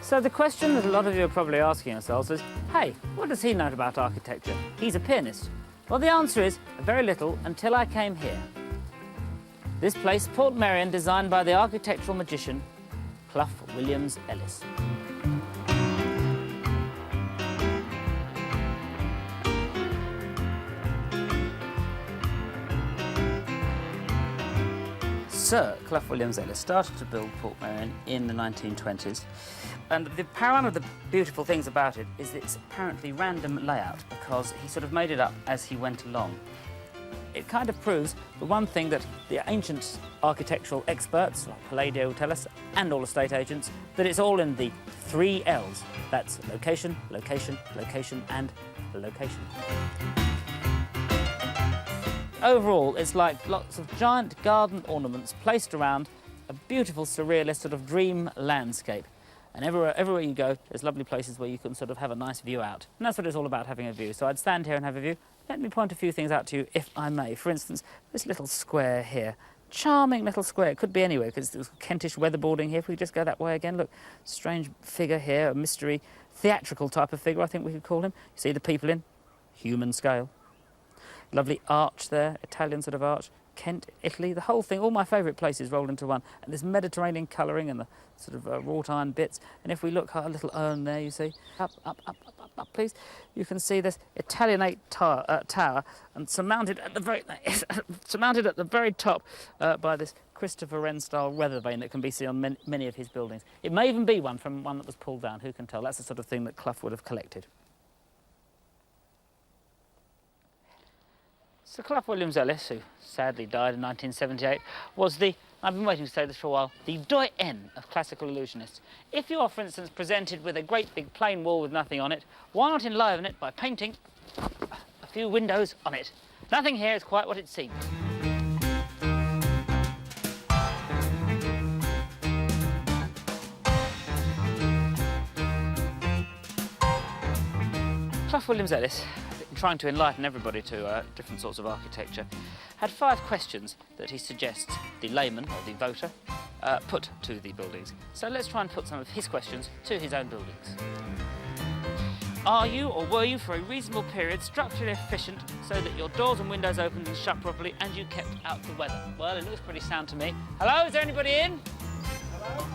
So the question that a lot of you are probably asking yourselves is, hey, what does he know about architecture? He's a pianist. Well, the answer is very little until I came here. This place, Portmeirion, designed by the architectural magician, Clough Williams Ellis. Sir Clough Williams Ellis started to build Portmeirion in the 1920s, and one of the beautiful things about it is its apparently random layout, because he sort of made it up as he went along. It kind of proves the one thing that the ancient architectural experts, like Palladio, tell us, and all estate agents, that it's all in the 3 L's. That's location, location, location, and location. Overall, it's like lots of giant garden ornaments placed around a beautiful, surrealist sort of dream landscape. And everywhere you go, there's lovely places where you can sort of have a nice view out. And that's what it's all about, having a view. So I'd stand here and have a view. Let me point a few things out to you, if I may. For instance, this little square here. Charming little square. It could be anywhere, because there's Kentish weatherboarding here. If we just go that way again, look, strange figure here, a mystery, theatrical type of figure, I think we could call him. You see the people in human scale. Lovely arch there, Italian sort of arch. Kent, Italy, the whole thing, all my favourite places rolled into one. And this Mediterranean colouring and the sort of wrought iron bits. And if we look at a little urn there, you see, up, please, you can see this Italianate tower and surmounted at the very top by this Christopher Wren style weather vane that can be seen on many of his buildings. It may even be one from one that was pulled down, who can tell? That's the sort of thing that Clough would have collected. Sir Clough Williams Ellis, who sadly died in 1978, was I've been waiting to say this for a while, the doyen of classical illusionists. If you are, for instance, presented with a great big plain wall with nothing on it, why not enliven it by painting a few windows on it? Nothing here is quite what it seems. Clough Williams Ellis, trying to enlighten everybody to different sorts of architecture, had 5 questions that he suggests the layman, or the voter, put to the buildings. So let's try and put some of his questions to his own buildings. Are you, or were you, for a reasonable period, structurally efficient so that your doors and windows opened and shut properly and you kept out the weather? Well, it looks pretty sound to me. Hello, is there anybody in?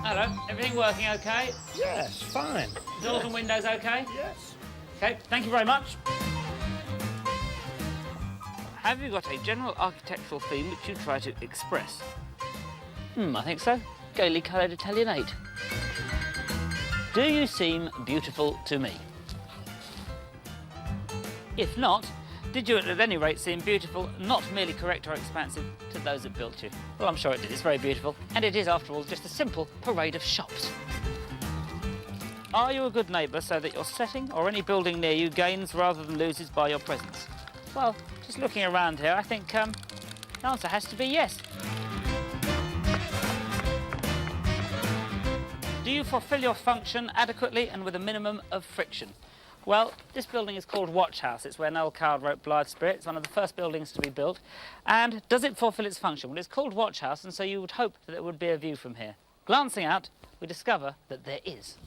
Hello. Hello. Everything working okay? Yes, fine. Doors and windows okay? Yes. Okay, thank you very much. Have you got a general architectural theme which you try to express? I think so. Gaily coloured Italianate. Do you seem beautiful to me? If not, did you at any rate seem beautiful, not merely correct or expansive, to those that built you? Well, I'm sure it did. It's very beautiful. And it is, after all, just a simple parade of shops. Are you a good neighbour so that your setting or any building near you gains rather than loses by your presence? Well, just looking around here, I think the answer has to be yes. Do you fulfil your function adequately and with a minimum of friction? Well, this building is called Watch House. It's where Noel Coward wrote Blithe Spirit. It's one of the first buildings to be built. And does it fulfil its function? Well, it's called Watch House, and so you would hope that there would be a view from here. Glancing out, we discover that there is.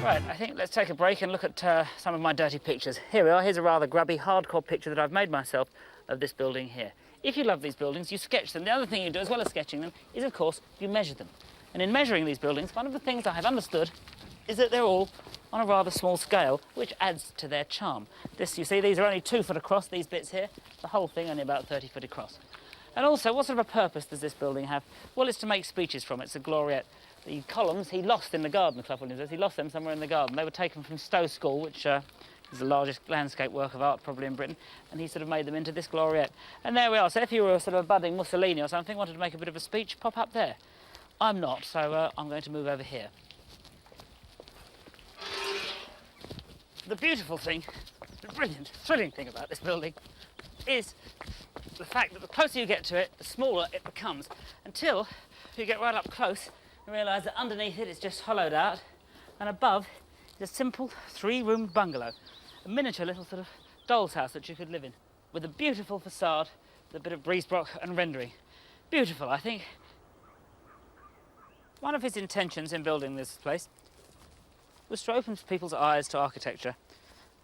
Right, I think let's take a break and look at some of my dirty pictures. Here we are. Here's a rather grubby, hardcore picture that I've made myself of this building here. If you love these buildings, you sketch them. The other thing you do, as well as sketching them, is, of course, you measure them. And in measuring these buildings, one of the things I have understood is that they're all on a rather small scale, which adds to their charm. This, you see, these are only 2 foot across, these bits here. The whole thing only about 30 foot across. And also, what sort of a purpose does this building have? Well, it's to make speeches from. It's a gloriette. The columns he lost in the garden, Clough Williams says. He lost them somewhere in the garden. They were taken from Stowe School, which is the largest landscape work of art probably in Britain, and he sort of made them into this gloriette. And there we are. So if you were sort of a budding Mussolini or something, wanted to make a bit of a speech, pop up there. I'm not, so I'm going to move over here. The beautiful thing, the brilliant, thrilling thing about this building is the fact that the closer you get to it, the smaller it becomes, until you get right up close and realise that underneath it it's just hollowed out, and above is a simple 3-room bungalow, a miniature little sort of doll's house that you could live in, with a beautiful facade, with a bit of breeze block and rendering. Beautiful, I think. One of his intentions in building this place was to open people's eyes to architecture.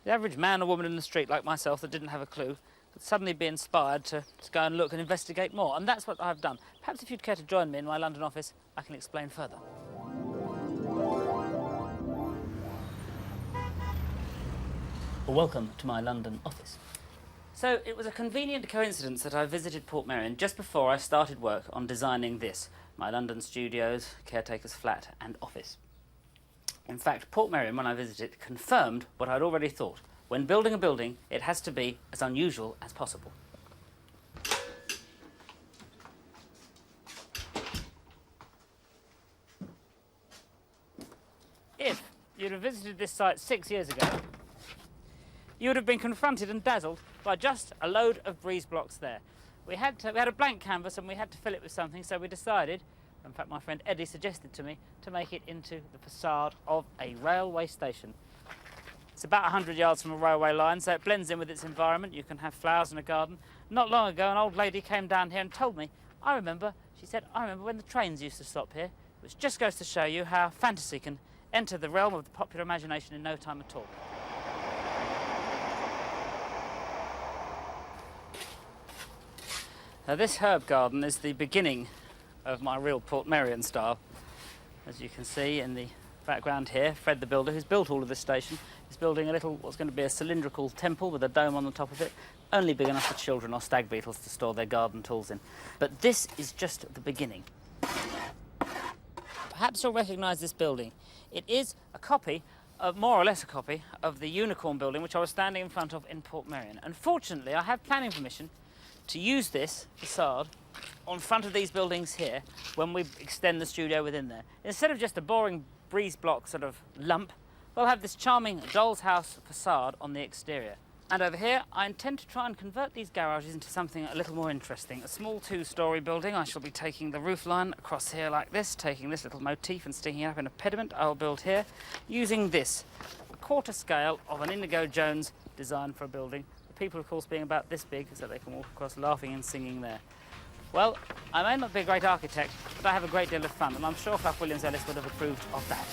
The average man or woman in the street like myself that didn't have a clue could suddenly be inspired to go and look and investigate more, and that's what I've done. Perhaps if you'd care to join me in my London office, I can explain further. Well, welcome to my London office. So it was a convenient coincidence that I visited Portmeirion just before I started work on designing this, my London studios, caretaker's flat and office. In fact, Portmeirion, when I visited, confirmed what I'd already thought. When building a building, it has to be as unusual as possible. If you'd have visited this site 6 years ago, you would have been confronted and dazzled by just a load of breeze blocks there. We had a blank canvas and we had to fill it with something, so we decided, in fact my friend Eddie suggested to me, to make it into the facade of a railway station. It's about 100 yards from a railway line, so it blends in with its environment. You can have flowers and a garden. Not long ago, an old lady came down here and told me, she said, I remember when the trains used to stop here, which just goes to show you how fantasy can enter the realm of the popular imagination in no time at all. Now, this herb garden is the beginning of my real Portmeirion style. As you can see in the background here, Fred the builder, who's built all of this station, is building a little, what's going to be a cylindrical temple with a dome on the top of it, only big enough for children or stag beetles to store their garden tools in. But this is just the beginning. Perhaps you'll recognise this building. It is a copy, more or less a copy, of the Unicorn building which I was standing in front of in Portmeirion. Unfortunately, I have planning permission to use this facade on front of these buildings here when we extend the studio within there. Instead of just a boring breeze block sort of lump, we'll have this charming doll's house facade on the exterior. And over here, I intend to try and convert these garages into something a little more interesting. A small 2-storey building. I shall be taking the roof line across here like this, taking this little motif and sticking it up in a pediment I'll build here, using this, a quarter scale of an Indigo Jones design for a building. People, of course, being about this big so they can walk across laughing and singing there. Well, I may not be a great architect, but I have a great deal of fun, and I'm sure Clough Williams Ellis would have approved of that.